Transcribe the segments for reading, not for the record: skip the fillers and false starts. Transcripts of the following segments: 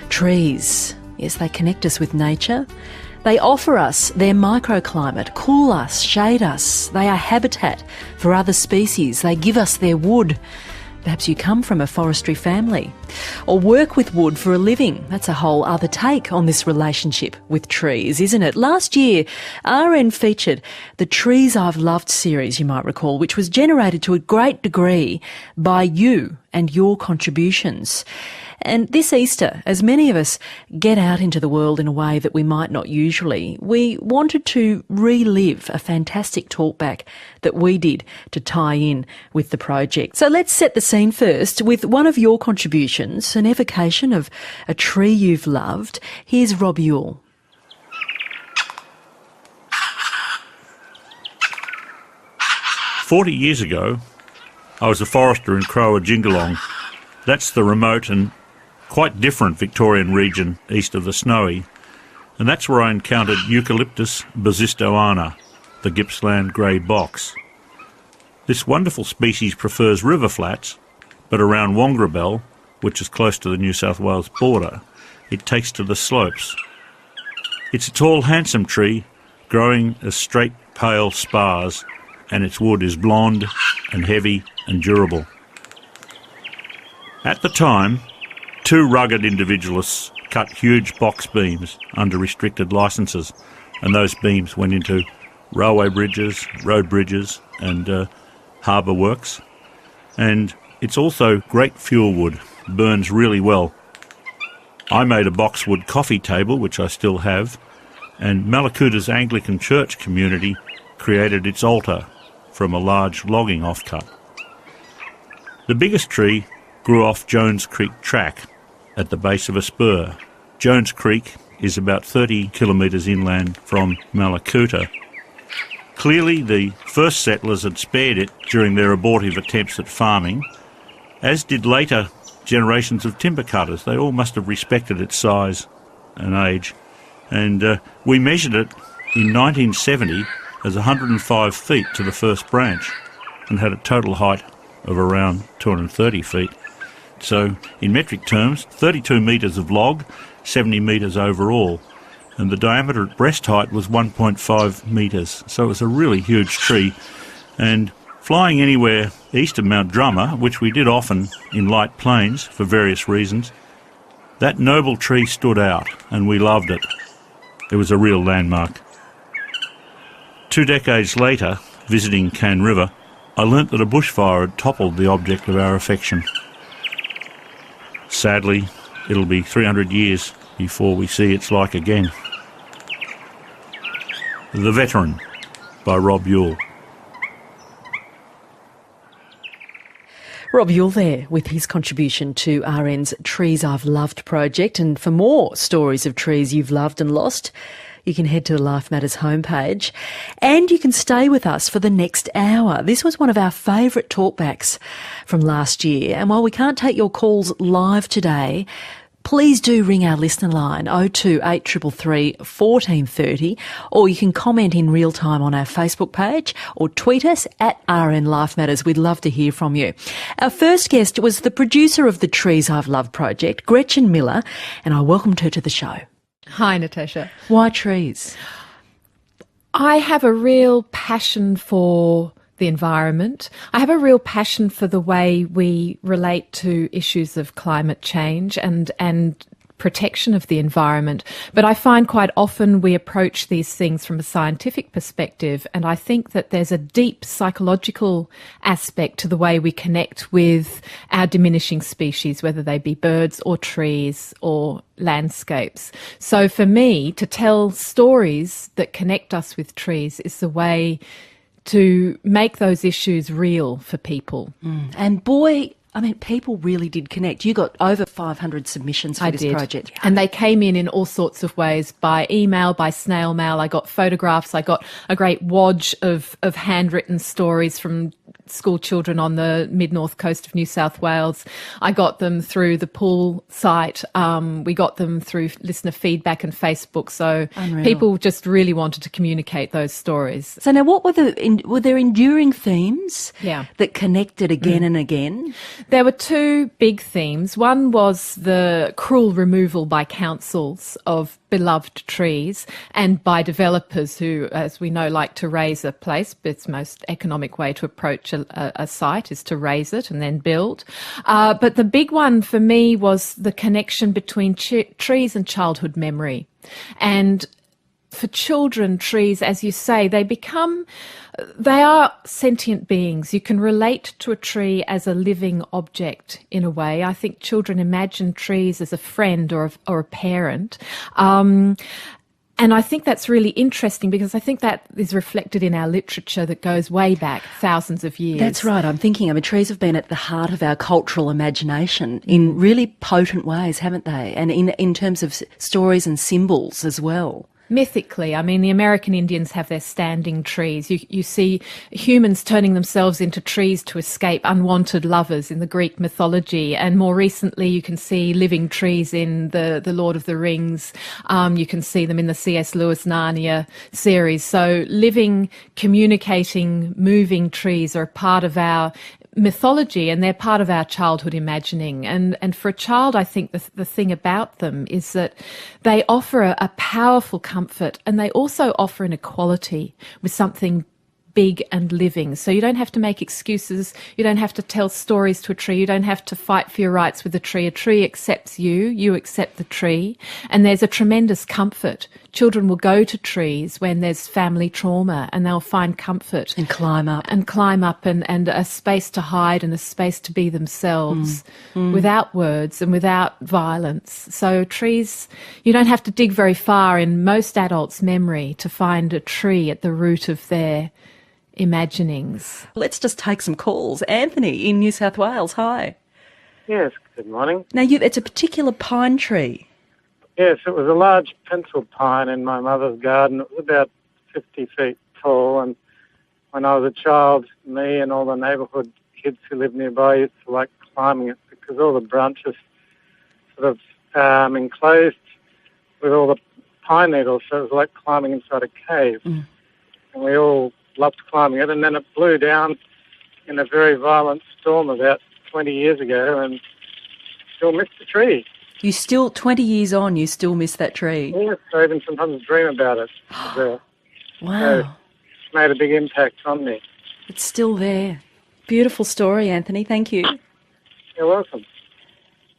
Trees, yes, they connect us with nature. They offer us their microclimate, cool us, shade us. They are habitat for other species. They give us their wood. Perhaps you come from a forestry family or work with wood for a living. That's a whole other take on this relationship with trees, isn't it? Last year, RN featured the Trees I've Loved series, you might recall, which was generated to a great degree by you and your contributions. And this Easter, as many of us get out into the world in a way that we might not usually, we wanted to relive a fantastic talkback that we did to tie in with the project. So let's set the scene first with one of your contributions, an evocation of a tree you've loved. Here's Rob Ewell. "40 years ago, I was a forester in Croa Jingalong. That's the remote and quite different Victorian region east of the Snowy, and that's where I encountered Eucalyptus basistoana, the Gippsland grey box. This wonderful species prefers river flats, but around Wongrabel, which is close to the New South Wales border, it takes to the slopes. It's a tall, handsome tree, growing as straight, pale spars, and its wood is blonde and heavy and durable. At the time, 2 rugged individualists cut huge box beams under restricted licences, and those beams went into railway bridges, road bridges and harbour works. And it's also great fuel wood, burns really well. I made a boxwood coffee table, which I still have, and Malakuta's Anglican Church community created its altar from a large logging offcut. The biggest tree grew off Jones Creek track at the base of a spur. Jones Creek is about 30 kilometres inland from Malakuta. Clearly the first settlers had spared it during their abortive attempts at farming, as did later generations of timber cutters. They all must have respected its size and age. And we measured it in 1970 as 105 feet to the first branch and had a total height of around 230 feet. So, in metric terms, 32 metres of log, 70 metres overall, and the diameter at breast height was 1.5 metres. So it was a really huge tree, and flying anywhere east of Mount Drummer, which we did often in light planes for various reasons, that noble tree stood out, and we loved it. It was a real landmark. 2 decades later, visiting Can River, I learnt that a bushfire had toppled the object of our affection. Sadly, it'll be 300 years before we see its like again. The Veteran by Rob Ewell. Rob Ewell there with his contribution to RN's Trees I've Loved project. And for more stories of trees you've loved and lost, you can head to the Life Matters homepage, and you can stay with us for the next hour. This was one of our favourite talkbacks from last year, and while we can't take your calls live today, please do ring our listener line 02 833 1430, or you can comment in real time on our Facebook page or tweet us at RN Life Matters. We'd love to hear from you. Our first guest was the producer of the Trees I've Loved project, Gretchen Miller, and I welcomed her to the show. Hi, Natasha. Why trees? I have a real passion for the environment. I have a real passion for the way we relate to issues of climate change and protection of the environment. But I find quite often we approach these things from a scientific perspective, and I think that there's a deep psychological aspect to the way we connect with our diminishing species, whether they be birds or trees or landscapes. So for me, to tell stories that connect us with trees is the way to make those issues real for people. And boy, I mean, people really did connect. You got over 500 submissions for this project. And they came in all sorts of ways, by email, by snail mail. I got photographs. I got a great wodge of handwritten stories from school children on the mid-north coast of New South Wales. I got them through the Pool site. We got them through listener feedback and Facebook. So Unreal. People just really wanted to communicate those stories. So now, what were there enduring themes Yeah. that connected again and again? There were two big themes. One was the cruel removal by councils of beloved trees and by developers who, as we know, like to raze a place. It's the most economic way to approach a site is to raze it and then build. But the big one for me was the connection between trees and childhood memory. And for children, trees, as you say, they are sentient beings. You can relate to a tree as a living object in a way. I think children imagine trees as a friend or a parent. And I think that's really interesting because I think that is reflected in our literature that goes way back thousands of years. That's right. I'm thinking, trees have been at the heart of our cultural imagination in really potent ways, haven't they? And in terms of stories and symbols as well. Mythically, the American Indians have their standing trees. You see humans turning themselves into trees to escape unwanted lovers in the Greek mythology. And more recently, you can see living trees in the Lord of the Rings. You can see them in the C.S. Lewis Narnia series. So living, communicating, moving trees are a part of our mythology and they're part of our childhood imagining. And for a child, I think the thing about them is that they offer a powerful comfort and they also offer an equality with something big and living. So you don't have to make excuses. You don't have to tell stories to a tree. You don't have to fight for your rights with a tree. A tree accepts you. You accept the tree. And there's a tremendous comfort. Children will go to trees when there's family trauma and they'll find comfort. And climb up. And a space to hide and a space to be themselves without words and without violence. So trees, you don't have to dig very far in most adults' memory to find a tree at the root of their imaginings. Let's just take some calls. Anthony in New South Wales, hi. Yes, good morning. Now, it's a particular pine tree. Yes, it was a large pencil pine in my mother's garden. It was about 50 feet tall, and when I was a child, me and all the neighbourhood kids who lived nearby used to like climbing it because all the branches sort of enclosed with all the pine needles, so it was like climbing inside a cave. And we all loved climbing it, and then it blew down in a very violent storm about 20 years ago and still missed the tree. You still, 20 years on, you still miss that tree? Yes, I even sometimes dream about it. Wow. So it's made a big impact on me. It's still there. Beautiful story, Anthony. Thank you. You're welcome.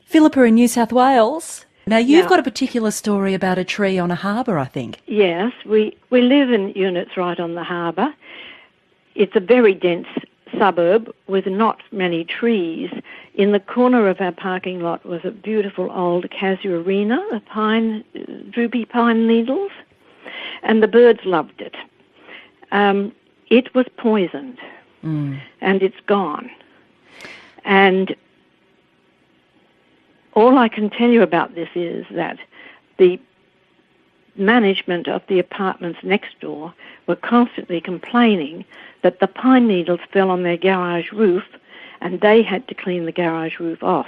Philippa in New South Wales. Now, you've got a particular story about a tree on a harbour, I think. Yes, we live in units right on the harbour. It's a very dense suburb with not many trees. In the corner of our parking lot was a beautiful old casuarina, droopy pine needles, and the birds loved it. It was poisoned, and it's gone. And all I can tell you about this is that the management of the apartments next door were constantly complaining that the pine needles fell on their garage roof and they had to clean the garage roof off.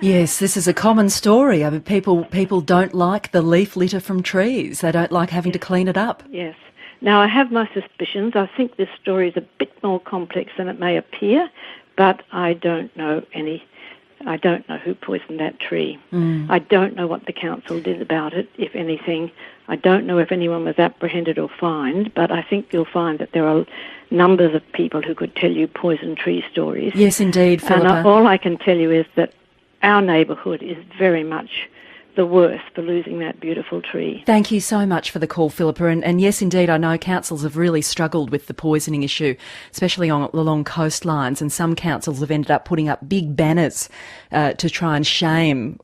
Yes, this is a common story. People don't like the leaf litter from trees. They don't like having to clean it up. Yes. Now, I have my suspicions. I think this story is a bit more complex than it may appear, but I don't know who poisoned that tree. I don't know what the council did about it, if anything. I don't know if anyone was apprehended or fined, but I think you'll find that there are numbers of people who could tell you poison tree stories. Yes, indeed, Philippa. And all I can tell you is that our neighbourhood is very much the worst for losing that beautiful tree. Thank you so much for the call, Philippa. And yes, indeed, I know councils have really struggled with the poisoning issue, especially along coastlines, and some councils have ended up putting up big banners to try and shame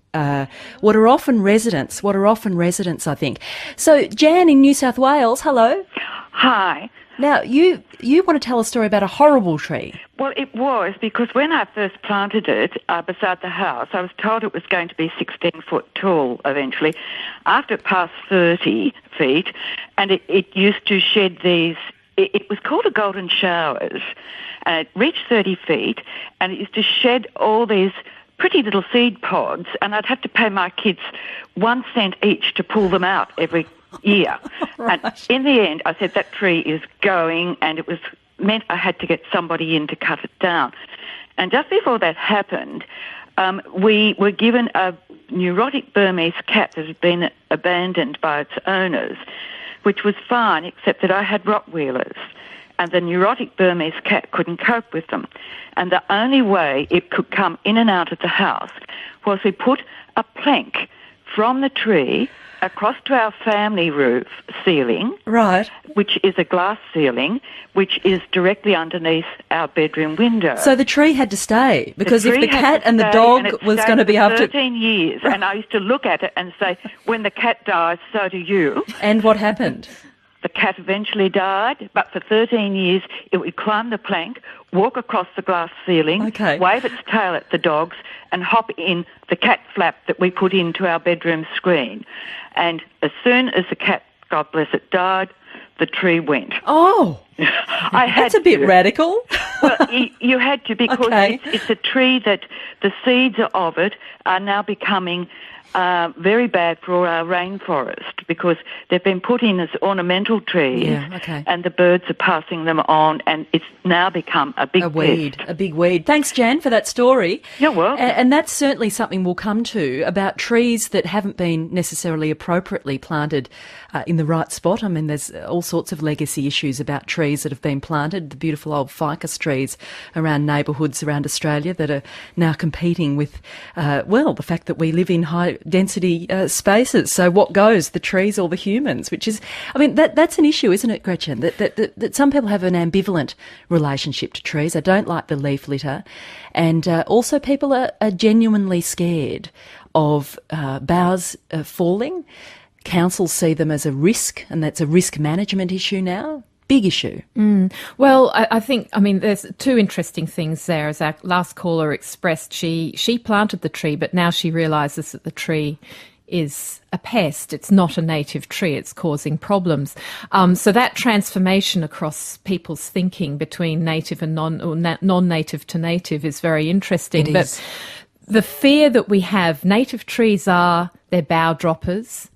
what are often residents, I think. So, Jan in New South Wales, hello. Hi. Now, you want to tell a story about a horrible tree. Well, it was because when I first planted it beside the house, I was told it was going to be 16 foot tall eventually. After it passed 30 feet, and it used to shed these it was called a Golden Showers, and it reached 30 feet, and it used to shed all these pretty little seed pods, and I'd have to pay my kids 1 cent each to pull them out every year. Right. And in the end, I said, that tree is going, and it was meant I had to get somebody in to cut it down. And just before that happened, we were given a neurotic Burmese cat that had been abandoned by its owners, which was fine, except that I had Rottweilers, and the neurotic Burmese cat couldn't cope with them. And the only way it could come in and out of the house was we put a plank from the tree across to our family roof ceiling, Right. which is a glass ceiling, which is directly underneath our bedroom window. So the tree had to stay, because if the tree had cat to and the stay, dog and it was stayed going to be for after... 13 years, and I used to look at it and say, when the cat dies, so do you. And what happened? The cat eventually died, but for 13 years it would climb the plank, walk across the glass ceiling, Okay. wave its tail at the dogs, and hop in the cat flap that we put into our bedroom screen. And as soon as the cat, God bless it, died, the tree went. Oh, I had that's a bit to. radical. Well, you had to, because Okay. it's a tree that the seeds of it are now becoming very bad for our rainforest, because they've been put in as ornamental trees, Yeah, okay. and the birds are passing them on, and it's now become a big weed, pest. a big weed. Thanks, Jan, for that story. You're welcome. And that's certainly something we'll come to, about trees that haven't been necessarily appropriately planted in the right spot. I mean, there's all sorts of legacy issues about trees that have been planted, the beautiful old ficus trees around neighbourhoods around Australia that are now competing with, the fact that we live in high density spaces. So what goes, the trees or the humans? Which is, I mean, that's an issue, isn't it, Gretchen? That some people have an ambivalent relationship to trees. They don't like the leaf litter, and also people are genuinely scared of boughs falling. Councils see them as a risk, and that's a risk management issue now. Big issue. Well, I think, there's two interesting things there. As our last caller expressed, she planted the tree, but now she realises that the tree is a pest. It's not a native tree. It's causing problems. So that transformation across people's thinking between native and non-native to native is very interesting. It is. But the fear that we have, native trees they're bough droppers.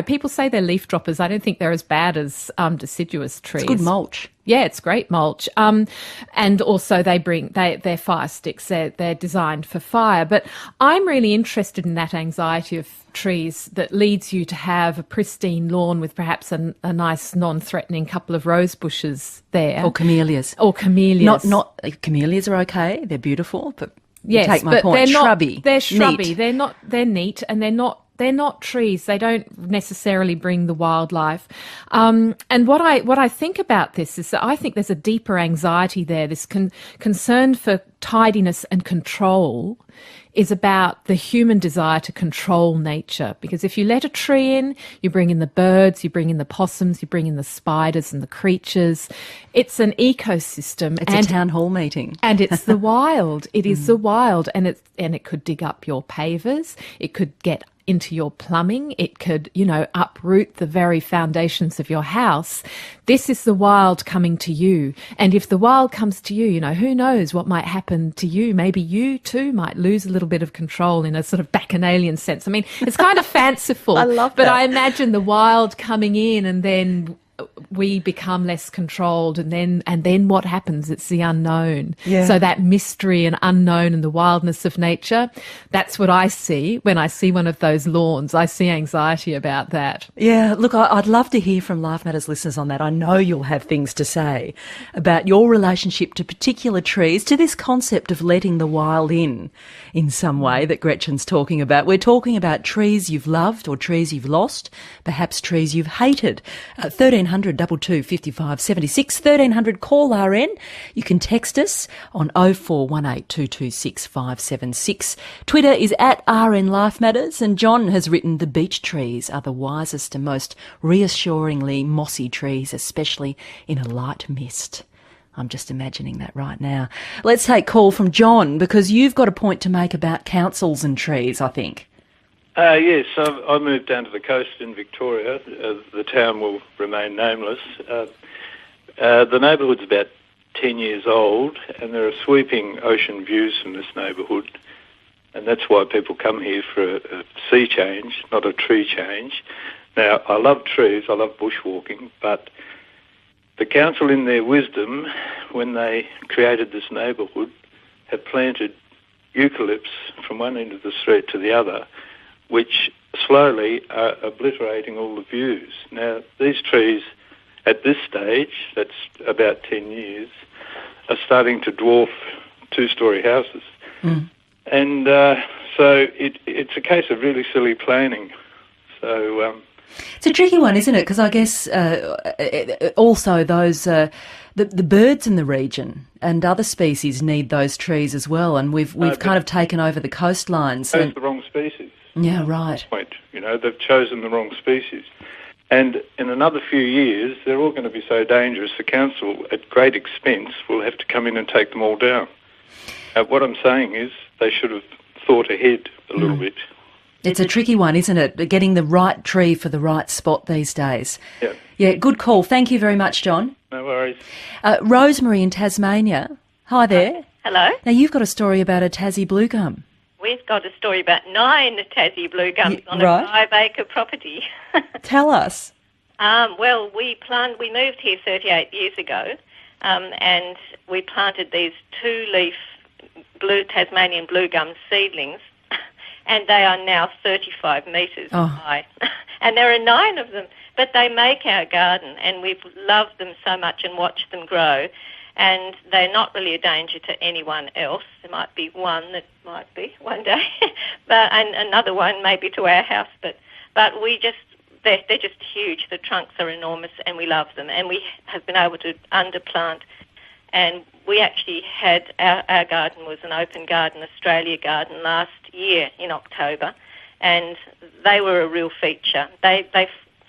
People say they're leaf droppers. I don't think they're as bad as deciduous trees. It's good mulch. Yeah, it's great mulch. And also they're fire sticks. They're designed for fire. But I'm really interested in that anxiety of trees that leads you to have a pristine lawn with perhaps a nice non-threatening couple of rose bushes there. Or camellias. Not camellias are okay. They're beautiful, but yes, you take my but point. They're Shrubby. They're shrubby. Neat. They're neat, and they're not trees. They don't necessarily bring the wildlife. And what I think about this is that I think there's a deeper anxiety there. This concern for tidiness and control is about the human desire to control nature. Because if you let a tree in, you bring in the birds, you bring in the possums, you bring in the spiders and the creatures. It's an ecosystem. It's a town hall meeting. And it's the wild. It is the wild. And it could dig up your pavers. It could get into your plumbing. It could, uproot the very foundations of your house. This is the wild coming to you. And if the wild comes to you, who knows what might happen to you? Maybe you too might lose a little bit of control in a sort of bacchanalian sense. I mean, it's kind of fanciful. I love but that. I imagine the wild coming in, and then we become less controlled, and then what happens? It's the unknown. Yeah. So that mystery and unknown and the wildness of nature, that's what I see when I see one of those lawns. I see anxiety about that. Yeah, look, I'd love to hear from Life Matters listeners on that. I know you'll have things to say about your relationship to particular trees, to this concept of letting the wild in some way that Gretchen's talking about. We're talking about trees you've loved or trees you've lost, perhaps trees you've hated. 1300 22 55 76, 1300 call RN. You can text us on 0418 226 576. Twitter is at RN Life Matters, and John has written the beech trees are the wisest and most reassuringly mossy trees, especially in a light mist. I'm just imagining that right now. Let's take call from John, because you've got a point to make about councils and trees, I think. Yes, I moved down to the coast in Victoria. The town will remain nameless. The neighbourhood's about 10 years old, and there are sweeping ocean views from this neighbourhood, and that's why people come here for a sea change, not a tree change. Now, I love trees, I love bushwalking, but the council, in their wisdom, when they created this neighbourhood, have planted eucalypts from one end of the street to the other, which slowly are obliterating all the views. Now, these trees, at this stage, that's about 10 years, are starting to dwarf two-storey houses. And so it's a case of really silly planning. So it's a tricky one, isn't it? Because I guess also those the birds in the region and other species need those trees as well, and we've kind of taken over the coastlines. Chose the wrong species. Yeah, right. They've chosen the wrong species. And in another few years, they're all going to be so dangerous, the council, at great expense, will have to come in and take them all down. What I'm saying is they should have thought ahead a little bit. It's a tricky one, isn't it? Getting the right tree for the right spot these days. Yeah. Yeah, good call. Thank you very much, John. No worries. Rosemary in Tasmania. Hi there. Hello. Now, you've got a story about a Tassie blue gum. We've got a story about 9 Tassie blue gums on a 5-acre property. Tell us. Well, we moved here 38 years ago, and we planted these 2-leaf Tasmanian blue gum seedlings, and they are now 35 metres high. And there are 9 of them, but they make our garden, and we've loved them so much and watched them grow. And they're not really a danger to anyone else. There might be one that might be one day, and another one maybe to our house. But they're just huge. The trunks are enormous, and we love them. And we have been able to underplant. And we actually had our garden was an Open Garden Australia garden last year in October, and they were a real feature. They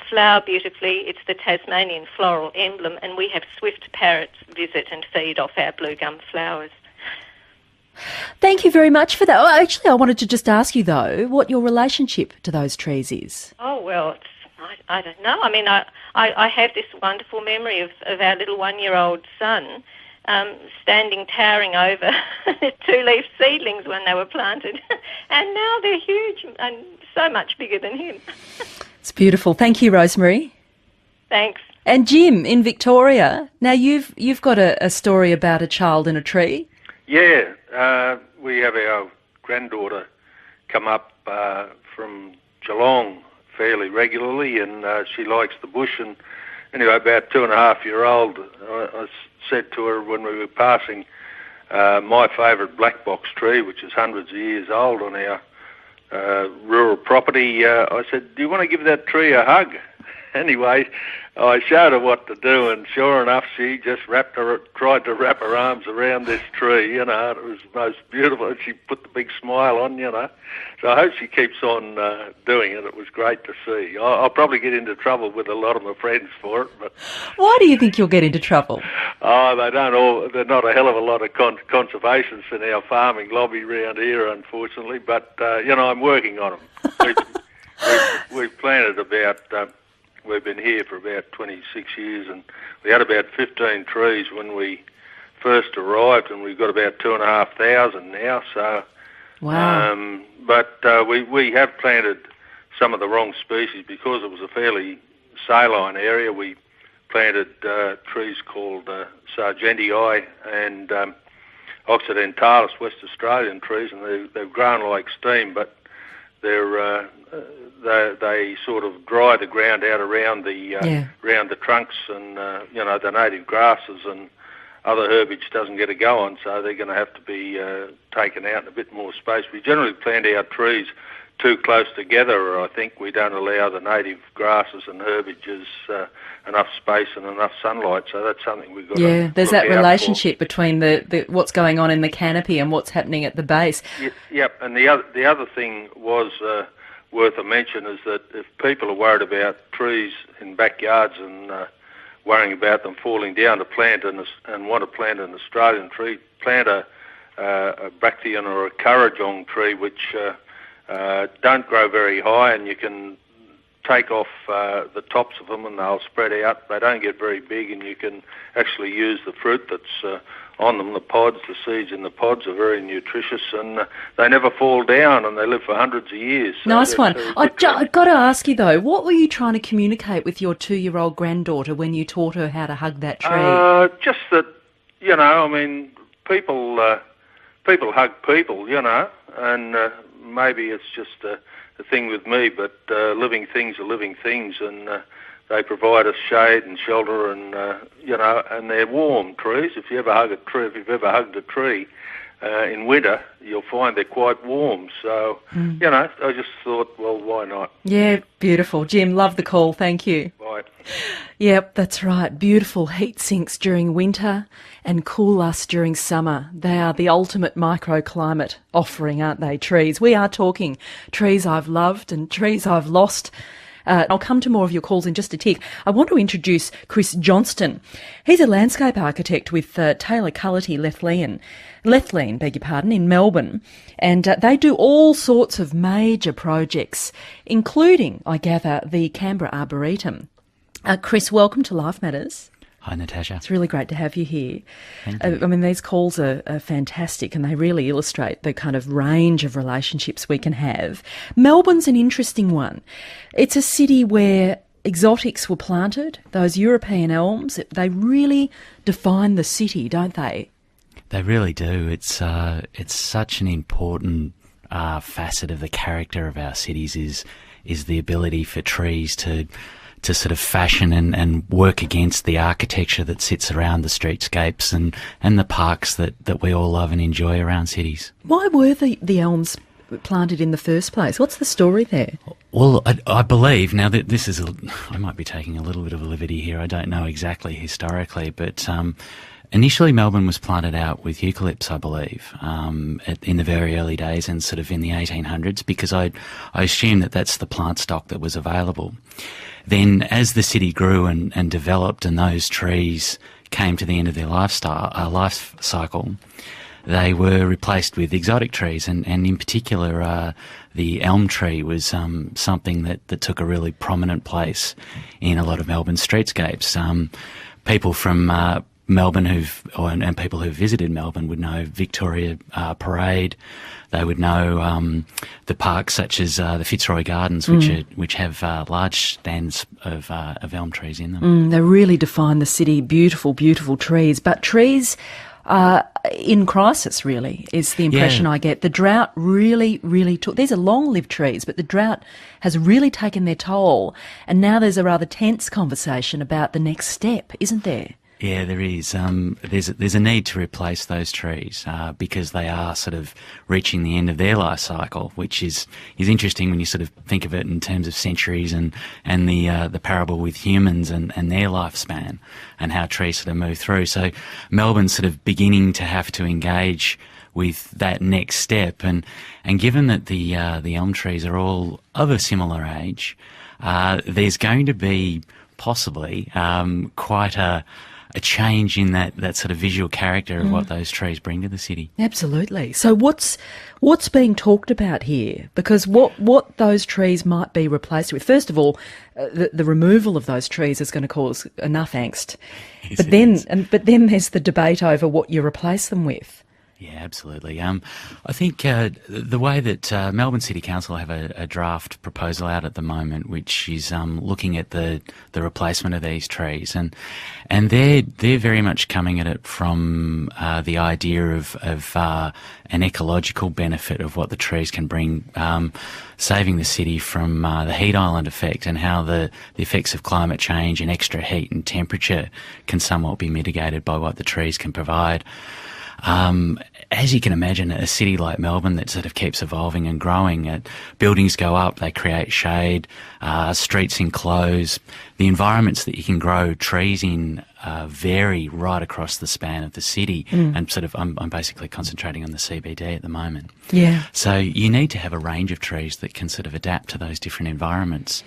flower beautifully. It's the Tasmanian floral emblem, and we have swift parrots visit and feed off our blue gum flowers. Thank you very much for that. Oh, actually, I wanted to just ask you, though, what your relationship to those trees is. Oh, well, I don't know. I mean, I have this wonderful memory of our little 1-year-old son standing towering over 2-leaf seedlings when they were planted, and now they're huge and so much bigger than him. It's beautiful. Thank you, Rosemary. Thanks. And Jim in Victoria. Now you've got a story about a child in a tree. Yeah, we have our granddaughter come up from Geelong fairly regularly, and she likes the bush. And anyway, about 2.5-year-old, I said to her when we were passing my favourite black box tree, which is hundreds of years old on our rural property, I said, do you want to give that tree a hug? Anyway, I showed her what to do, and sure enough, she just tried to wrap her arms around this tree, It was most beautiful. She put the big smile on, So I hope she keeps on doing it. It was great to see. I'll probably get into trouble with a lot of my friends for it, but... Why do you think you'll get into trouble? Oh, they're not a hell of a lot of conservationists in our farming lobby around here, unfortunately, but, I'm working on them. We've planted about... We've been here for about 26 years, and we had about 15 trees when we first arrived, and we've got about 2,500 now. So, wow! But we have planted some of the wrong species because it was a fairly saline area. We planted trees called Sargentii and Occidentalis, West Australian trees, and they've grown like steam, but they sort of dry the ground out around the trunks, and the native grasses and other herbage doesn't get a go on, so they're going to have to be taken out in a bit more space. We generally plant our trees too close together. I think we don't allow the native grasses and herbages enough space and enough sunlight, so that's something we've got to Yeah, there's that relationship for. between the what's going on in the canopy and what's happening at the base. Yep, and the other thing was worth a mention is that if people are worried about trees in backyards and worrying about them falling down to plant and want to plant an Australian tree, plant a Bracteon or a Currajong tree, which don't grow very high, and you can take off the tops of them and they'll spread out. They don't get very big, and you can actually use the fruit that's on them. The pods, the seeds in the pods are very nutritious, and they never fall down, and they live for hundreds of years. So nice one. I've got to ask you though, what were you trying to communicate with your 2-year-old granddaughter when you taught her how to hug that tree? Just that, I mean, people hug people, and maybe it's just a thing with me, but living things are living things, and they provide us shade and shelter, and and they're warm trees. If you've ever hugged a tree in winter, you'll find they're quite warm. So I just thought, well, why not? Yeah, beautiful, Jim. Love the call. Thank you. Bye. Yep, that's right. Beautiful heat sinks during winter and cool us during summer. They are the ultimate microclimate offering, aren't they, trees? We are talking trees I've loved and trees I've lost. I'll come to more of your calls in just a tick. I want to introduce Chris Johnston. He's a landscape architect with Taylor Cullity Lethlean, in Melbourne. And they do all sorts of major projects, including, I gather, the Canberra Arboretum. Chris, welcome to Life Matters. Hi, Natasha. It's really great to have you here. Thank you. I mean, these calls are fantastic, and they really illustrate the kind of range of relationships we can have. Melbourne's an interesting one. It's a city where exotics were planted, those European elms. They really define the city, don't they? They really do. It's such an important facet of the character of our cities is the ability for trees to sort of fashion and work against the architecture that sits around the streetscapes and the parks that we all love and enjoy around cities. Why were the elms planted in the first place? What's the story there? Well, I believe, now that this is, I might be taking a little bit of a liberty here, I don't know exactly historically, but initially Melbourne was planted out with eucalypts, I believe, in the very early days and sort of in the 1800s, because I assume that that's the plant stock that was available. Then as the city grew and developed and those trees came to the end of their life cycle, they were replaced with exotic trees, and in particular the elm tree was something that took a really prominent place in a lot of Melbourne streetscapes. People from Melbourne and people who've visited Melbourne would know Victoria Parade. They would know the parks such as the Fitzroy Gardens, which have large stands of elm trees in them. They really define the city. Beautiful, beautiful trees. But trees are in crisis, really, is the impression I get. The drought really, really took... These are long-lived trees, but the drought has really taken their toll. And now there's a rather tense conversation about the next step, isn't there? Yeah, there is. There's a need to replace those trees because they are sort of reaching the end of their life cycle, which is interesting when you sort of think of it in terms of centuries and the parable with humans and their lifespan and how trees sort of move through. So Melbourne's sort of beginning to have to engage with that next step, and given that the elm trees are all of a similar age, there's going to be possibly quite a change in that sort of visual character of what those trees bring to the city. Absolutely. So what's being talked about here? Because what those trees might be replaced with, first of all, the removal of those trees is going to cause enough angst. Yes, but then there's the debate over what you replace them with. Yeah, absolutely. I think the way that Melbourne City Council have a draft proposal out at the moment, which is looking at the replacement of these trees, and they're very much coming at it from the idea of an ecological benefit of what the trees can bring, saving the city from the heat island effect, and how the effects of climate change and extra heat and temperature can somewhat be mitigated by what the trees can provide. As you can imagine, a city like Melbourne that sort of keeps evolving and growing, buildings go up, they create shade, streets enclose. The environments that you can grow trees in vary right across the span of the city. And sort of, I'm basically concentrating on the CBD at the moment. Yeah. So you need to have a range of trees that can sort of adapt to those different environments.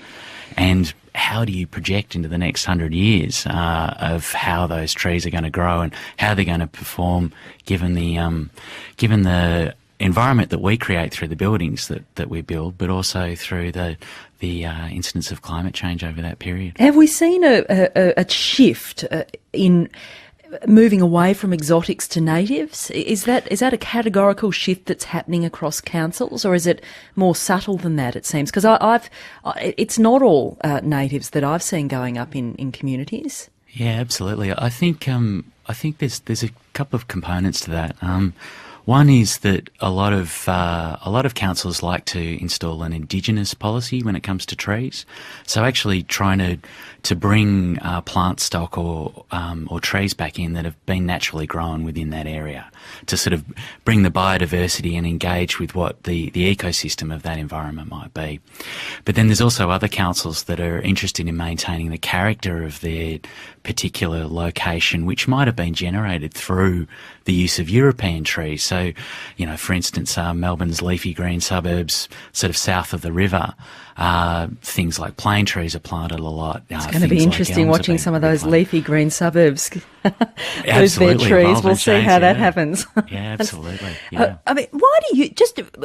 And how do you project into the next 100 years of how those trees are going to grow and how they're going to perform given the environment that we create through the buildings that we build, but also through the incidence of climate change over that period. Have we seen a shift in moving away from exotics to natives? Is that a categorical shift that's happening across councils, or is it more subtle than that, it seems? Because it's not all natives that I've seen going up in communities. Yeah, absolutely. I think there's a couple of components to that. One is that a lot of councils like to install an Indigenous policy when it comes to trees. So actually trying to bring plant stock or trees back in that have been naturally grown within that area to sort of bring the biodiversity and engage with what the ecosystem of that environment might be. But then there's also other councils that are interested in maintaining the character of their particular location, which might have been generated through the use of European trees. So, for instance, Melbourne's leafy green suburbs, sort of south of the river, things like plane trees are planted a lot. It's going to be interesting watching some of those leafy green suburbs lose their trees. Evolve we'll see change, how that happens. Yeah, absolutely. Yeah. Why do you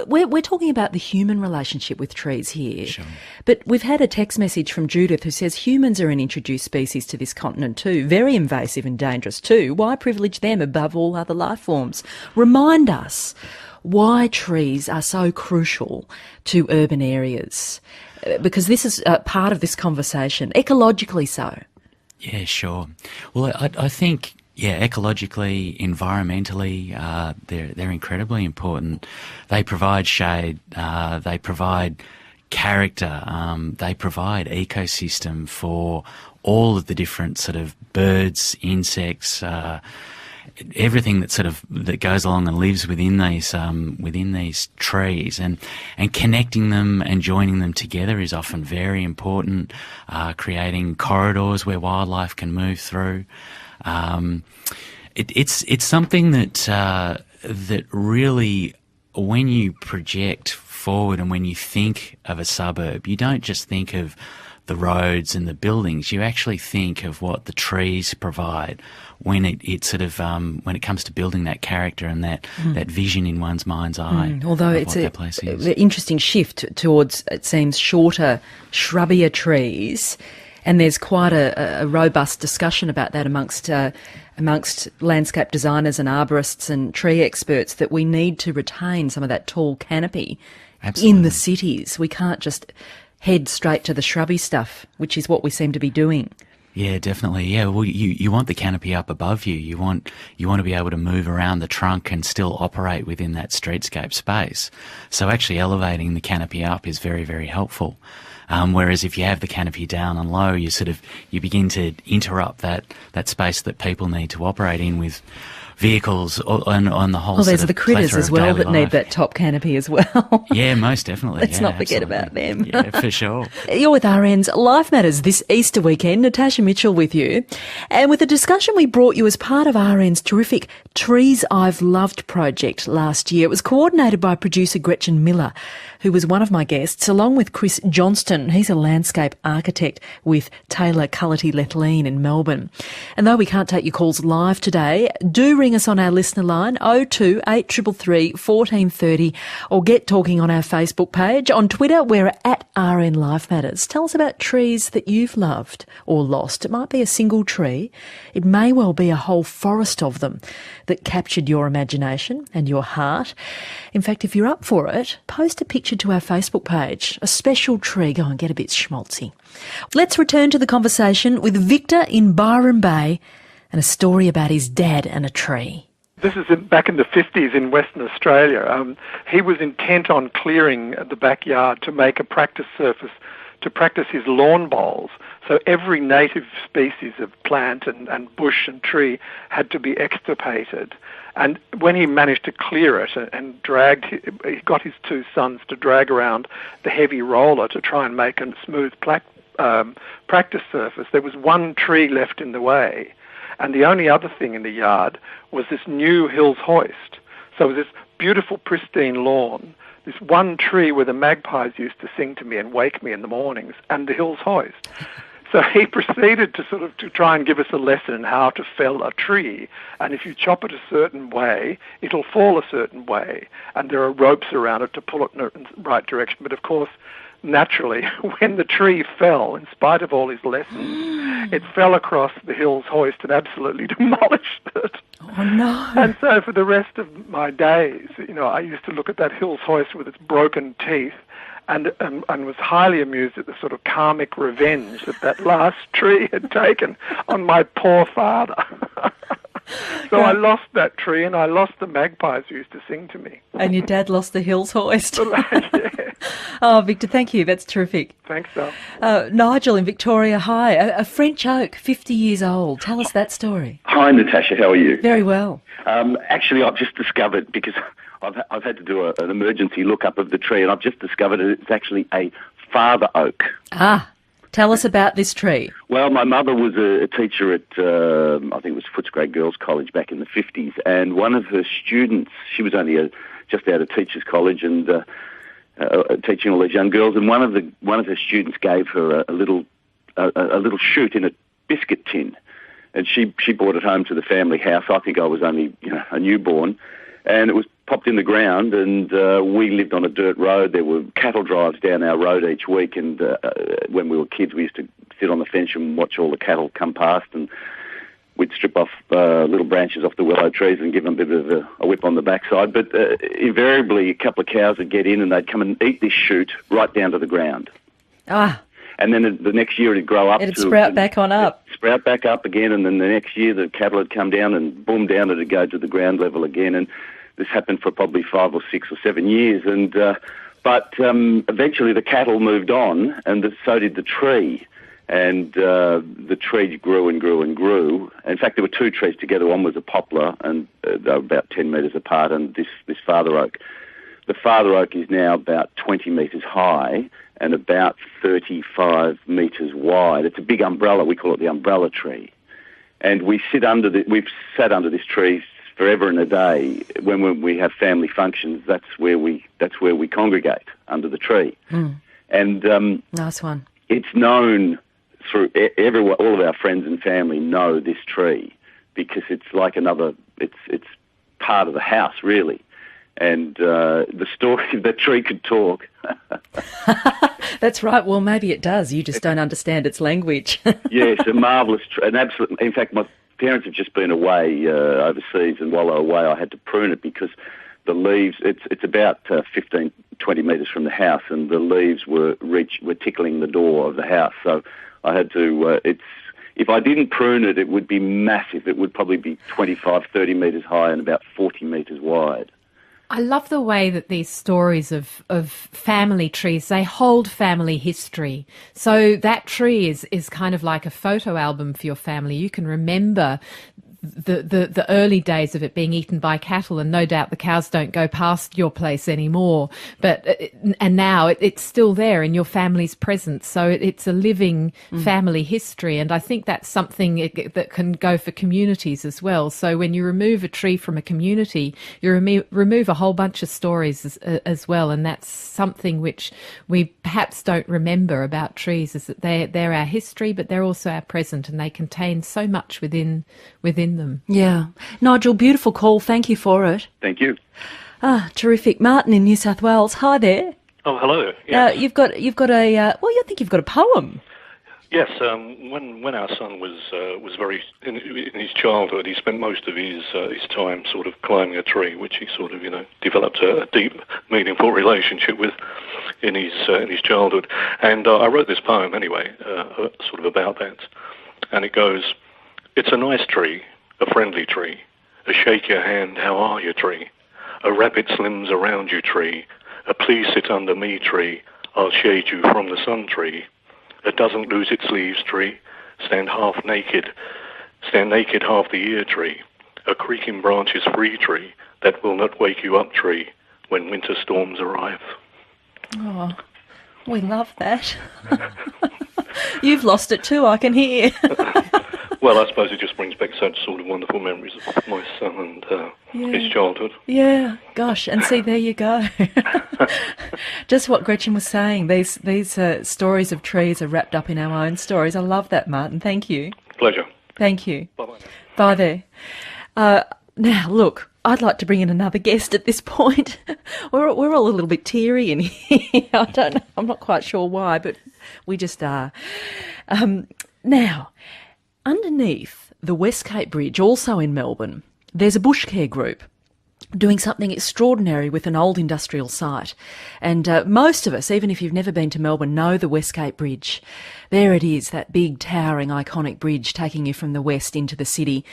we're talking about the human relationship with trees here, Sure. but we've had a text message from Judith who says humans are an introduced species to this continent too, very invasive and dangerous too. Why privilege them above all other life forms? Remind us why trees are so crucial to urban areas, because this is part of this conversation, ecologically so. Yeah, sure. Well, I think, ecologically, environmentally, they're incredibly important. They provide shade, they provide character, they provide ecosystem for all of the different sort of birds, insects, everything that goes along and lives within these trees, and connecting them and joining them together is often very important. Creating corridors where wildlife can move through. It's something that really, when you project forward and when you think of a suburb, you don't just think of the roads and the buildings. You actually think of what the trees provide when when it comes to building that character and that vision in one's mind's eye. Although it's an interesting shift towards, it seems, shorter, shrubbier trees, and there's quite a robust discussion about that amongst landscape designers and arborists and tree experts, that we need to retain some of that tall canopy in the cities. We can't just head straight to the shrubby stuff, which is what we seem to be doing. Yeah, definitely. Yeah, well, you want the canopy up above you. You want to be able to move around the trunk and still operate within that streetscape space. So actually elevating the canopy up is very, very helpful. Whereas if you have the canopy down and low, you begin to interrupt that space that people need to operate in with vehicles on the whole. Well, there's the critters as well that need that top canopy as well. Yeah, most definitely. Let's not forget about them. Yeah, for sure. You're with RN's Life Matters this Easter weekend. Natasha Mitchell with you. And with a discussion we brought you as part of RN's terrific Trees I've Loved project last year. It was coordinated by producer Gretchen Miller, who was one of my guests, along with Chris Johnston. He's a landscape architect with Taylor Cullity Letleen in Melbourne. And though we can't take your calls live today, do ring us on our listener line 02 8333 1430, or get talking on our Facebook page. On Twitter, we're at RN Life Matters. Tell us about trees that you've loved or lost. It might be a single tree. It may well be a whole forest of them that captured your imagination and your heart. In fact, if you're up for it, post a picture to our Facebook page. A special tree. Go and get a bit schmaltzy. Let's return to the conversation with Victor in Byron Bay and a story about his dad and a tree. This is back in the 50s in Western Australia. He was intent on clearing the backyard to make a practice surface to practice his lawn bowls. So every native species of plant and bush and tree had to be extirpated. And when he managed to clear it and he got his two sons to drag around the heavy roller to try and make a smooth practice surface, there was one tree left in the way. And the only other thing in the yard was this new Hills hoist. So it was this beautiful, pristine lawn, this one tree where the magpies used to sing to me and wake me in the mornings, and the Hills hoist. So he proceeded to try and give us a lesson in how to fell a tree. And if you chop it a certain way, it'll fall a certain way. And there are ropes around it to pull it in the right direction. But of course, naturally, when the tree fell, in spite of all his lessons, it fell across the Hills hoist and absolutely demolished it. Oh, no. And so for the rest of my days, I used to look at that Hills hoist with its broken teeth and was highly amused at the sort of karmic revenge that last tree had taken on my poor father. So I lost that tree, and I lost the magpies who used to sing to me. And your dad lost the Hills hoist. Yeah. Oh, Victor, thank you. That's terrific. Thanks, Dal. Nigel in Victoria, hi. A French oak, 50 years old. Tell us that story. Hi, Natasha. How are you? Very well. Actually, I've just discovered, because I've had to do an emergency look-up of the tree, and I've just discovered it's actually a father oak. Ah. Tell us about this tree. Well, my mother was a teacher at, I think it was Footscray Girls College back in the 50s, and one of her students, she was only just out of teachers' college and teaching all these young girls, and one of her students gave her a little shoot in a biscuit tin, and she brought it home to the family house. I think I was only a newborn, and it was popped in the ground, and we lived on a dirt road. There were cattle drives down our road each week, and when we were kids, we used to sit on the fence and watch all the cattle come past, and we'd strip off little branches off the willow trees and give them a bit of a whip on the backside. But invariably, a couple of cows would get in, and they'd come and eat this shoot right down to the ground. Ah. And then the next year it'd grow up. It'd sprout back on up. Sprout back up again, and then the next year the cattle would come down, and boom, down it'd go to the ground level again. And this happened for probably 5 or 6 or 7 years, and but eventually the cattle moved on, and so did the tree, and the tree grew and grew and grew. In fact, there were 2 trees together. One was a poplar, and they were about 10 metres apart, and this father oak. The father oak is now about 20 metres high and about 35 metres wide. It's a big umbrella. We call it the umbrella tree, and we've sat under this tree forever and a day. When we have family functions, that's where we congregate under the tree. Mm. And nice one. It's known through everyone. All of our friends and family know this tree because it's like it's part of the house, really. And the story, the tree could talk. That's right. Well, maybe it does. You just don't understand its language. Yes, a marvellous tree. An absolute. In fact, my parents have just been away overseas, and while they were away I had to prune it because the leaves, it's about 15, 20 metres from the house, and the leaves were tickling the door of the house. So I had to, if I didn't prune it, it would be massive. It would probably be 25, 30 metres high and about 40 metres wide. I love the way that these stories of family trees, they hold family history. So that tree is kind of like a photo album for your family. You can remember the early days of it being eaten by cattle, and no doubt the cows don't go past your place anymore. And now it's still there in your family's presence. So it's a living family history, and I think that's something that can go for communities as well. So when you remove a tree from a community, you remove a whole bunch of stories as well, and that's something which we perhaps don't remember about trees, is that they're our history, but they're also our present, and they contain so much within them. Yeah. Nigel, beautiful call. Thank you for it. Thank you. Ah, terrific. Martin in New South Wales. Hi there. Oh, hello. Yes. You've got a, I think you've got a poem. Yes, when our son was very in his childhood, he spent most of his time sort of climbing a tree, which he sort of developed a deep, meaningful relationship with in his childhood. And I wrote this poem anyway, sort of about that, and it goes: "It's a nice tree, a friendly tree, a shake your hand, how are you tree, a wrap its limbs around you tree, a please sit under me tree, I'll shade you from the sun tree, a doesn't lose its leaves tree, stand naked half the year tree, a creaking branches free tree, that will not wake you up tree, when winter storms arrive." Oh, we love that. You've lost it too, I can hear. Well, I suppose it just brings back such sort of wonderful memories of my son and his childhood. Yeah, gosh, and see, there you go. Just what Gretchen was saying. These stories of trees are wrapped up in our own stories. I love that, Martin. Thank you. Pleasure. Thank you. Bye-bye. Bye there. Now, look, I'd like to bring in another guest at this point. We're all a little bit teary in here. I don't know. I'm not quite sure why, but we just are. Now, underneath the Westgate Bridge, also in Melbourne, there's a bush care group doing something extraordinary with an old industrial site. And most of us, even if you've never been to Melbourne, know the Westgate Bridge. There it is, that big, towering, iconic bridge taking you from the west into the city.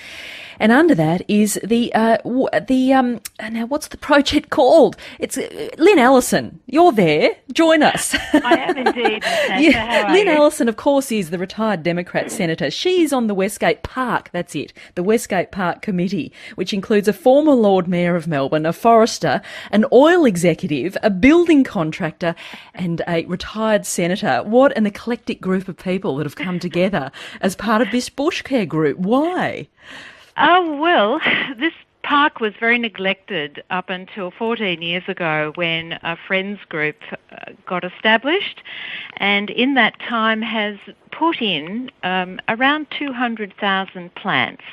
And under that is now what's the project called? It's Lynn Ellison. You're there. Join us. I am indeed, Natasha. How are Lynn you? Ellison, of course, is the retired Democrat senator. She's on the Westgate Park, that's it, the Westgate Park Committee, which includes a former Lord Mayor of Melbourne, a forester, an oil executive, a building contractor, and a retired senator. What an eclectic group of people that have come together as part of this bush care group. Why? Oh, well, this park was very neglected up until 14 years ago when a friends group got established, and in that time has put in around 200,000 plants.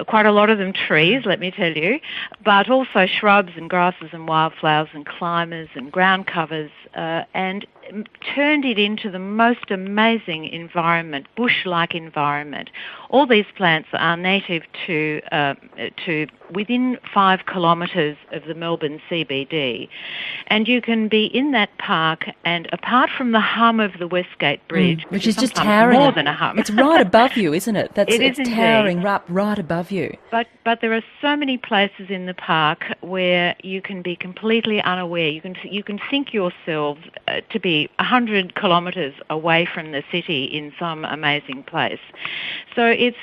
Quite a lot of them trees, let me tell you, but also shrubs and grasses and wildflowers and climbers and ground covers, and turned it into the most amazing environment, bush-like environment. All these plants are native to within 5 kilometres of the Melbourne CBD. And you can be in that park, and apart from the hum of the Westgate Bridge, which is just towering, more than a hum. It's right above you, isn't it? It's towering up right above you. But there are so many places in the park where you can be completely unaware. You can think yourself to be 100 kilometres away from the city in some amazing place. So it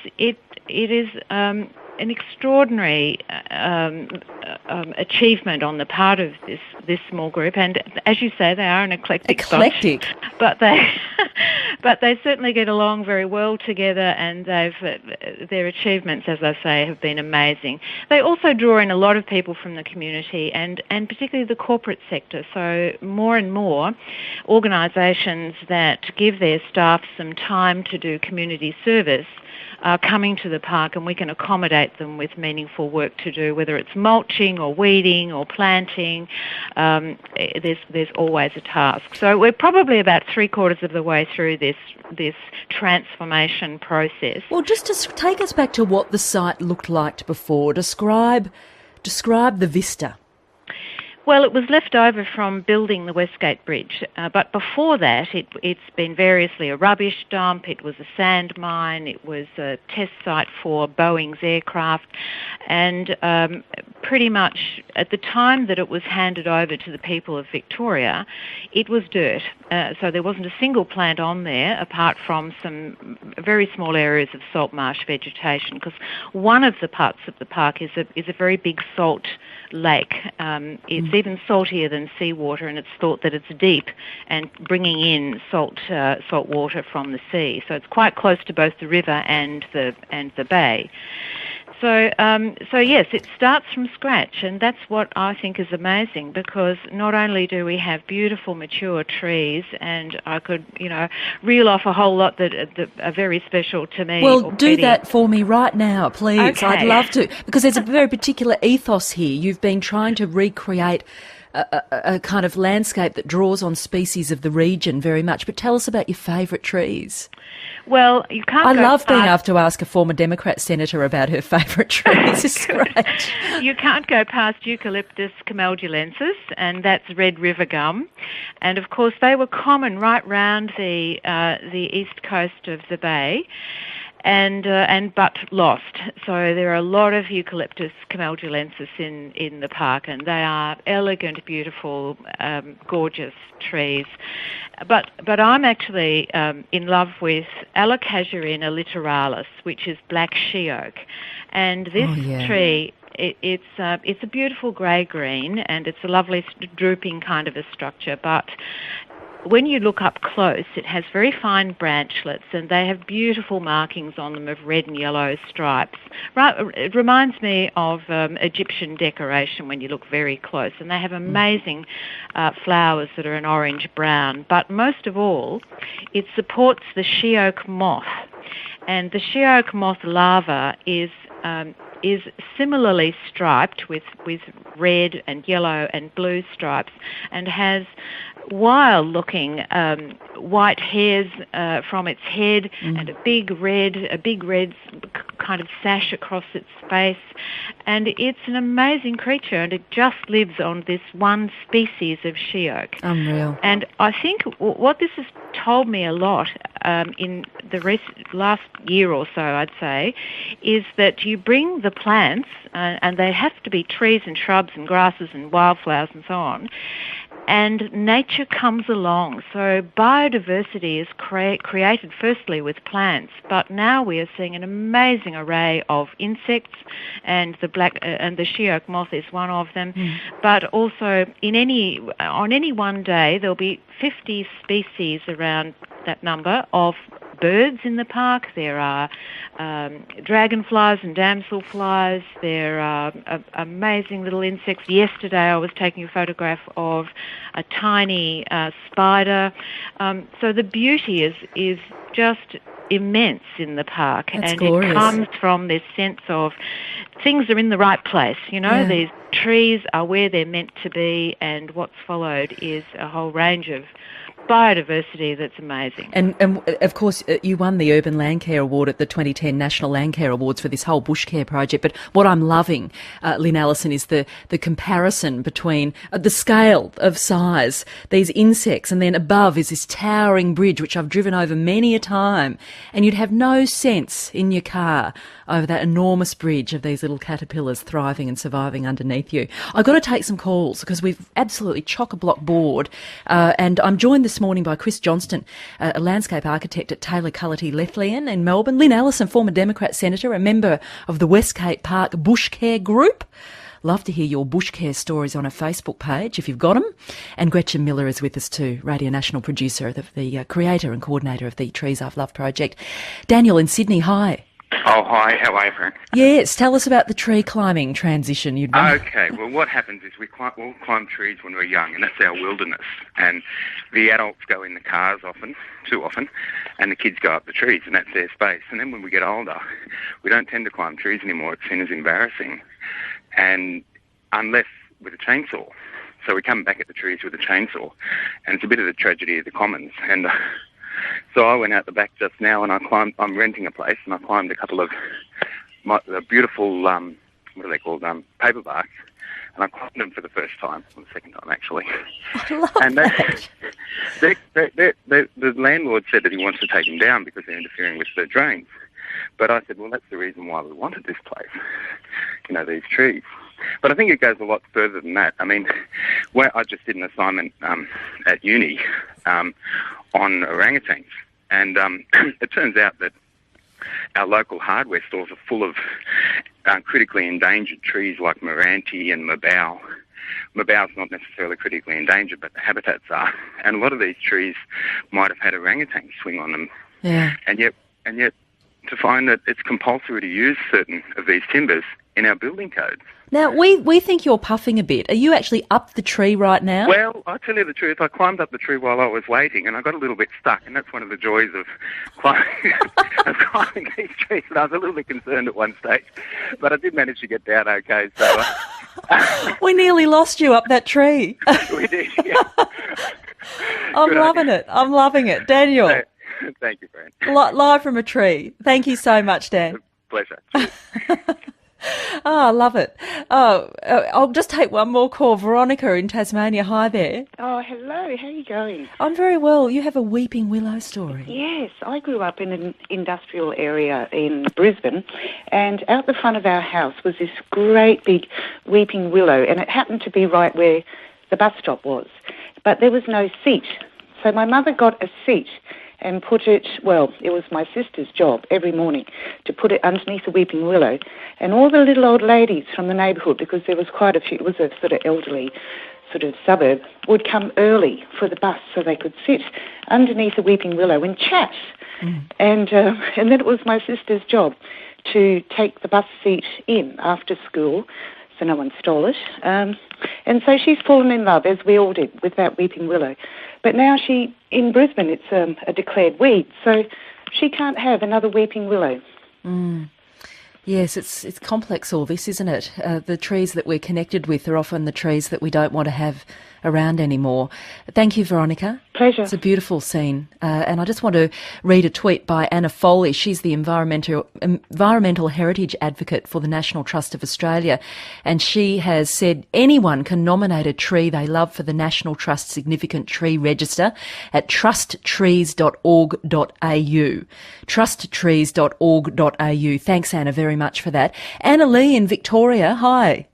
is an extraordinary achievement on the part of this small group, and as you say, they are an eclectic bunch, but they certainly get along very well together, and their achievements, as I say, have been amazing. They also draw in a lot of people from the community and particularly the corporate sector. So more and more organisations that give their staff some time to do community service are coming to the park, and we can accommodate them with meaningful work to do, whether it's mulching or weeding or planting. There's always a task. So we're probably about 3/4 of the way through this transformation process. Well, just to take us back to what the site looked like before, describe the vista. Well, it was left over from building the Westgate Bridge, but before that it's been variously a rubbish dump, it was a sand mine, it was a test site for Boeing's aircraft, and pretty much at the time that it was handed over to the people of Victoria, it was dirt. So there wasn't a single plant on there apart from some very small areas of salt marsh vegetation, because one of the parts of the park is a very big salt lake. It's even saltier than seawater, and it's thought that it's deep and bringing in salt water from the sea. So it's quite close to both the river and the bay. So yes, it starts from scratch, and that's what I think is amazing, because not only do we have beautiful mature trees, and I could, reel off a whole lot that are very special to me. Well, do that for me right now, please. Okay. I'd love to, because there's a very particular ethos here. You've been trying to recreate a kind of landscape that draws on species of the region very much. But tell us about your favourite trees. Well, you can't. I love being able to ask a former Democrat senator about her favourite trees. It's great. You can't go past Eucalyptus camaldulensis, and that's red river gum. And of course, they were common right round the east coast of the bay. And but lost. So there are a lot of Eucalyptus camaldulensis in the park, and they are elegant, beautiful, gorgeous trees. But I'm actually in love with Alocasuarina littoralis, which is black she oak, and this tree. It's a beautiful grey-green, and it's a lovely drooping kind of a structure, but when you look up close, it has very fine branchlets, and they have beautiful markings on them of red and yellow stripes. It reminds me of Egyptian decoration when you look very close, and they have amazing flowers that are an orange-brown. But most of all, it supports the she-oak moth, and the she-oak moth larva is similarly striped with red and yellow and blue stripes, and has wild-looking white hairs from its head, and a big red kind of sash across its face, and it's an amazing creature, and it just lives on this one species of she-oak. Unreal. And I think what this has told me a lot in the last year or so, I'd say, is that you bring the plants, and they have to be trees and shrubs and grasses and wildflowers and so on, and nature comes along. So biodiversity is created firstly with plants, but now we are seeing an amazing array of insects, and the she-oak moth is one of them. But also on any one day there'll be 50 species around that number of birds in the park. There are dragonflies and damselflies. There are amazing little insects. Yesterday I was taking a photograph of a tiny spider. So the beauty is just immense in the park. That's and glorious. It comes from this sense of things are in the right place. These trees are where they're meant to be, and what's followed is a whole range of biodiversity that's amazing. And of course, you won the Urban Landcare Award at the 2010 National Landcare Awards for this whole bush care project. But what I'm loving, Lynn Allison, is the comparison between the scale of size, these insects, and then above is this towering bridge, which I've driven over many a time, and you'd have no sense in your car over that enormous bridge of these little caterpillars thriving and surviving underneath you. I've got to take some calls because we've absolutely chock-a-block bored, and I'm joined this morning by Chris Johnston, a landscape architect at Taylor Cullity Lethlean in Melbourne, Lynn Allison, former Democrat senator, a member of the Westgate Park Bush Care Group. Love to hear your bush care stories on a Facebook page if you've got them. And Gretchen Miller is with us too, Radio National producer, the creator and coordinator of the Trees I've Loved project. Daniel in Sydney, hi. Oh, hi. How are you, Fran? Yes, tell us about the tree climbing transition you'd done. Okay, well, what happens is we all climb trees when we're young, and that's our wilderness. And the adults go in the cars too often, and the kids go up the trees, and that's their space. And then when we get older, we don't tend to climb trees anymore. It's seen as embarrassing, and unless with a chainsaw. So we come back at the trees with a chainsaw, and it's a bit of the tragedy of the commons. And so I went out the back just now, and I'm renting a place, and I climbed a couple of the beautiful, what are they called, paper barks, and I climbed them for the first time, or the second time actually. I love and that. The landlord said that he wants to take them down because they're interfering with the drains. But I said, well, that's the reason why we wanted this place, these trees. But I think it goes a lot further than that. I mean, I just did an assignment at uni on orangutans, and it turns out that our local hardware stores are full of critically endangered trees like Meranti and Mabau. Mabau's not necessarily critically endangered, but the habitats are. And a lot of these trees might have had orangutans swing on them. Yeah. And yet to find that it's compulsory to use certain of these timbers in our building codes. Now, we think you're puffing a bit. Are you actually up the tree right now? Well, I tell you the truth, I climbed up the tree while I was waiting, and I got a little bit stuck, and that's one of the joys of climbing these trees. And I was a little bit concerned at one stage, but I did manage to get down okay. So we nearly lost you up that tree. We did, yeah. I'm loving it. Daniel. Thank you, Fran. Live from a tree. Thank you so much, Dan. Pleasure. Oh, I love it. Oh, I'll just take one more call. Veronica in Tasmania. Hi there. Oh, hello. How are you going? I'm very well. You have a weeping willow story. Yes. I grew up in an industrial area in Brisbane, and out the front of our house was this great big weeping willow, and it happened to be right where the bus stop was. But there was no seat. So my mother got a seat and put it, it was my sister's job every morning to put it underneath the weeping willow. And all the little old ladies from the neighbourhood, because there was quite a few, it was a sort of elderly sort of suburb would come early for the bus so they could sit underneath a weeping willow and chat. And then it was my sister's job to take the bus seat in after school so no one stole it. And so she's fallen in love, as we all did, with that weeping willow. But now in Brisbane, it's a declared weed, so she can't have another weeping willow. Yes, it's complex, all this, isn't it? The trees that we're connected with are often the trees that we don't want to have around anymore. Thank you, Veronica. Pleasure. It's a beautiful scene. And I just want to read a tweet by Anna Foley. She's the environmental heritage advocate for the National Trust of Australia. And she has said anyone can nominate a tree they love for the National Trust Significant Tree Register at trusttrees.org.au. Trusttrees.org.au. Thanks, Anna, very much for that. Anna Lee in Victoria, hi.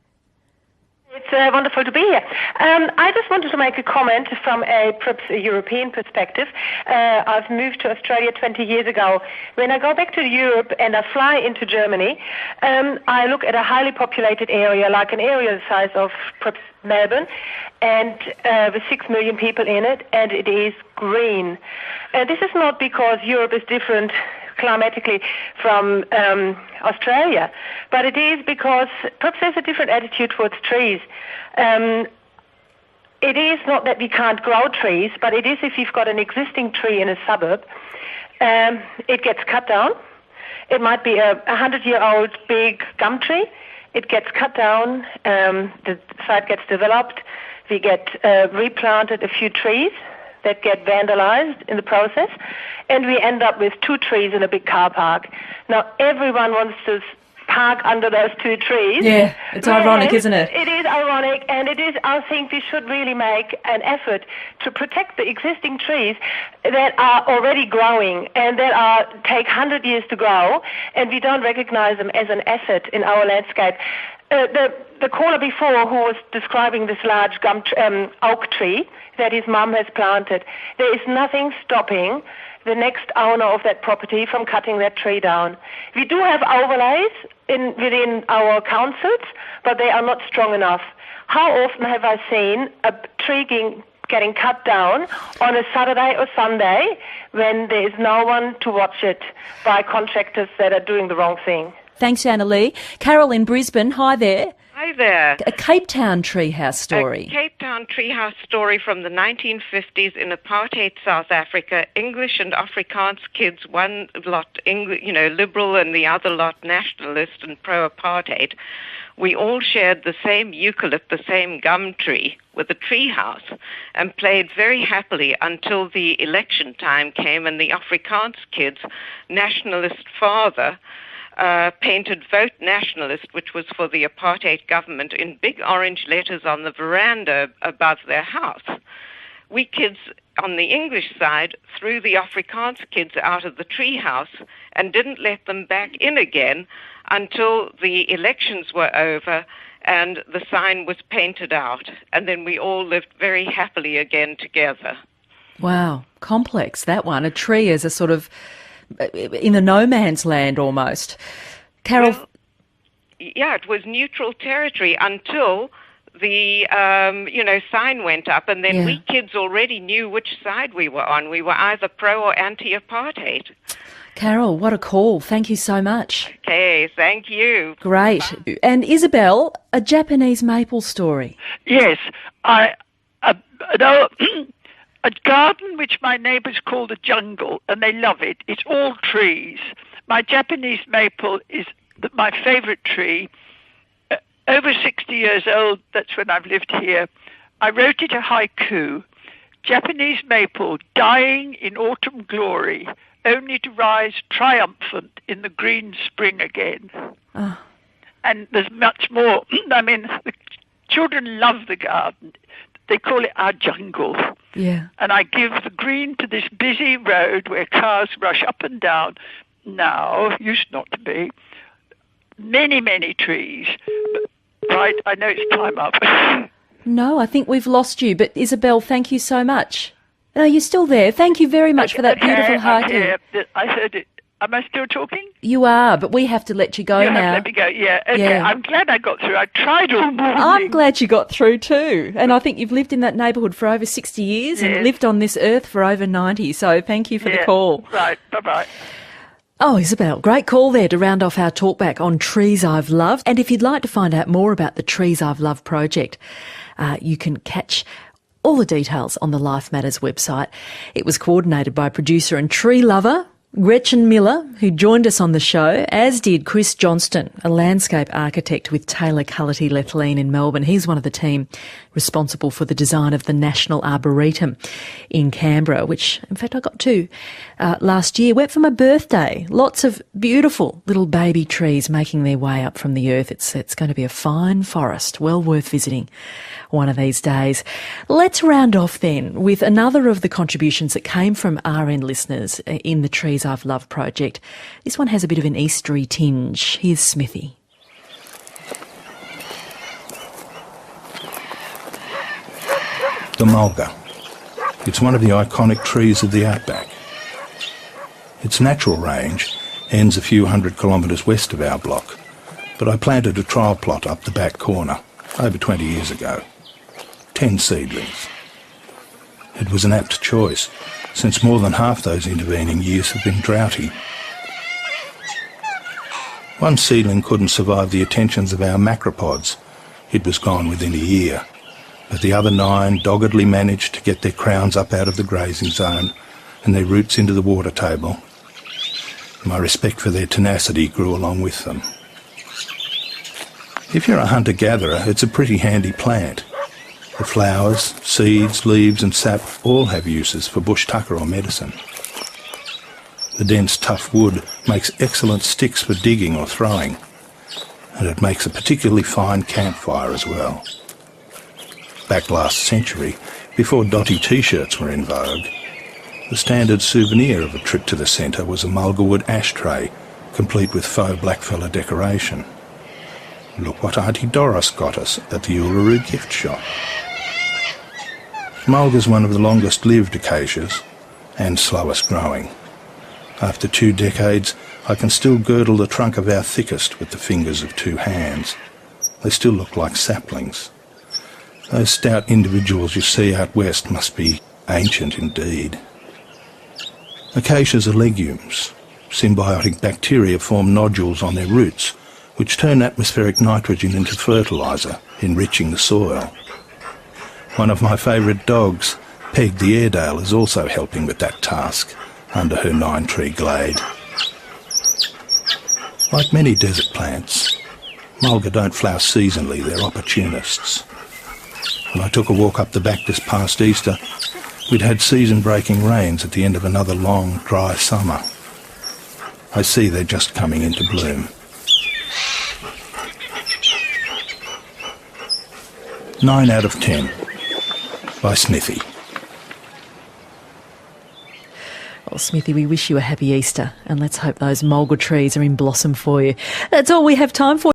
It's wonderful to be here. I just wanted to make a comment from perhaps a European perspective. I've moved to Australia 20 years ago. When I go back to Europe and I fly into Germany, I look at a highly populated area, like an area the size of perhaps Melbourne, and with 6 million people in it, and it is green. This is not because Europe is different climatically from Australia, but it is because perhaps there's a different attitude towards trees. It is not that we can't grow trees, but it is if you've got an existing tree in a suburb, it gets cut down. It might be a 100-year-old big gum tree. It gets cut down, the site gets developed, we get replanted a few trees that get vandalized in the process, and we end up with 2 trees in a big car park. Now, everyone wants to park under those 2 trees. Yeah, it's ironic, isn't it? It is ironic, and it is, I think we should really make an effort to protect the existing trees that are already growing and that take 100 years to grow, and we don't recognize them as an asset in our landscape. The caller before, who was describing this large oak tree that his mum has planted, there is nothing stopping the next owner of that property from cutting that tree down. We do have overlays within our councils, but they are not strong enough. How often have I seen a tree getting cut down on a Saturday or Sunday when there is no one to watch it by contractors that are doing the wrong thing? Thanks, Anna Lee. Carol in Brisbane, hi there. Hi there. A Cape Town treehouse story. A Cape Town treehouse story from the 1950s in apartheid South Africa. English and Afrikaans kids, one lot liberal and the other lot nationalist and pro-apartheid. We all shared the same eucalypt, the same gum tree with a treehouse, and played very happily until the election time came and the Afrikaans kids' nationalist father painted Vote Nationalist, which was for the apartheid government, in big orange letters on the veranda above their house. We kids on the English side threw the Afrikaans kids out of the treehouse and didn't let them back in again until the elections were over and the sign was painted out. And then we all lived very happily again together. Wow, complex, that one. A tree is a sort of in the no man's land almost. Carol? Well, yeah, it was neutral territory until the sign went up, and then we kids already knew which side we were on. We were either pro or anti-apartheid. Carol, what a call. Thank you so much. Okay, thank you. Great. Bye. And Isabel, a Japanese maple story. Yes, a garden which my neighbours call the jungle, and they love it. It's all trees. My Japanese maple is my favourite tree. Over 60 years old, that's when I've lived here. I wrote it a haiku. Japanese maple dying in autumn glory, only to rise triumphant in the green spring again. Oh. And there's much more. I mean, the children love the garden. They call it our jungle. Yeah. And I give the green to this busy road where cars rush up and down. Now, used not to be. Many, many trees. But, right, I know it's time up. No, I think we've lost you. But Isabel, thank you so much. No, you're still there. Thank you very much for that beautiful haiku. I heard it. Am I still talking? You are, but we have to let you go You now. have to let me go, yeah. Okay, Yeah. I'm glad I got through. I tried all morning. I'm glad you got through too. And I think you've lived in that neighbourhood for over 60 years and Yes. lived on this earth for over 90. So thank you for the Yeah, call. Right, bye-bye. Oh, Isabel, great call there to round off our talkback on Trees I've Loved. And if you'd like to find out more about the Trees I've Loved project, you can catch all the details on the Life Matters website. It was coordinated by producer and tree lover Gretchen Miller, who joined us on the show, as did Chris Johnston, a landscape architect with Taylor Cullity Lethleen in Melbourne. He's one of the team responsible for the design of the National Arboretum in Canberra, which, in fact, I got to last year. Went for my birthday. Lots of beautiful little baby trees making their way up from the earth. It's going to be a fine forest, well worth visiting one of these days. Let's round off then with another of the contributions that came from RN listeners in the Trees I've Loved project. This one has a bit of an Eastery tinge. Here's Smithy. The mulga. It's one of the iconic trees of the outback. Its natural range ends a few hundred kilometres west of our block, but I planted a trial plot up the back corner over 20 years ago. 10 seedlings. It was an apt choice, since more than half those intervening years have been droughty. One seedling couldn't survive the attentions of our macropods. It was gone within a year, but the other 9 doggedly managed to get their crowns up out of the grazing zone and their roots into the water table. My respect for their tenacity grew along with them. If you're a hunter-gatherer, it's a pretty handy plant. The flowers, seeds, leaves and sap all have uses for bush tucker or medicine. The dense, tough wood makes excellent sticks for digging or throwing, and it makes a particularly fine campfire as well. Back last century, before dotty t-shirts were in vogue, the standard souvenir of a trip to the centre was a mulga-wood ashtray, complete with faux blackfella decoration. Look what Auntie Doris got us at the Uluru gift shop. Mulga's one of the longest-lived acacias and slowest growing. After 2 decades, I can still girdle the trunk of our thickest with the fingers of 2 hands. They still look like saplings. Those stout individuals you see out west must be ancient indeed. Acacias are legumes. Symbiotic bacteria form nodules on their roots, which turn atmospheric nitrogen into fertiliser, enriching the soil. One of my favourite dogs, Peg the Airedale, is also helping with that task under her 9-tree glade. Like many desert plants, mulga don't flower seasonally, they're opportunists. When I took a walk up the back this past Easter, we'd had season-breaking rains at the end of another long, dry summer. I see they're just coming into bloom. 9 out of 10 by Smithy. Well, Smithy, we wish you a happy Easter, and let's hope those mulga trees are in blossom for you. That's all we have time for.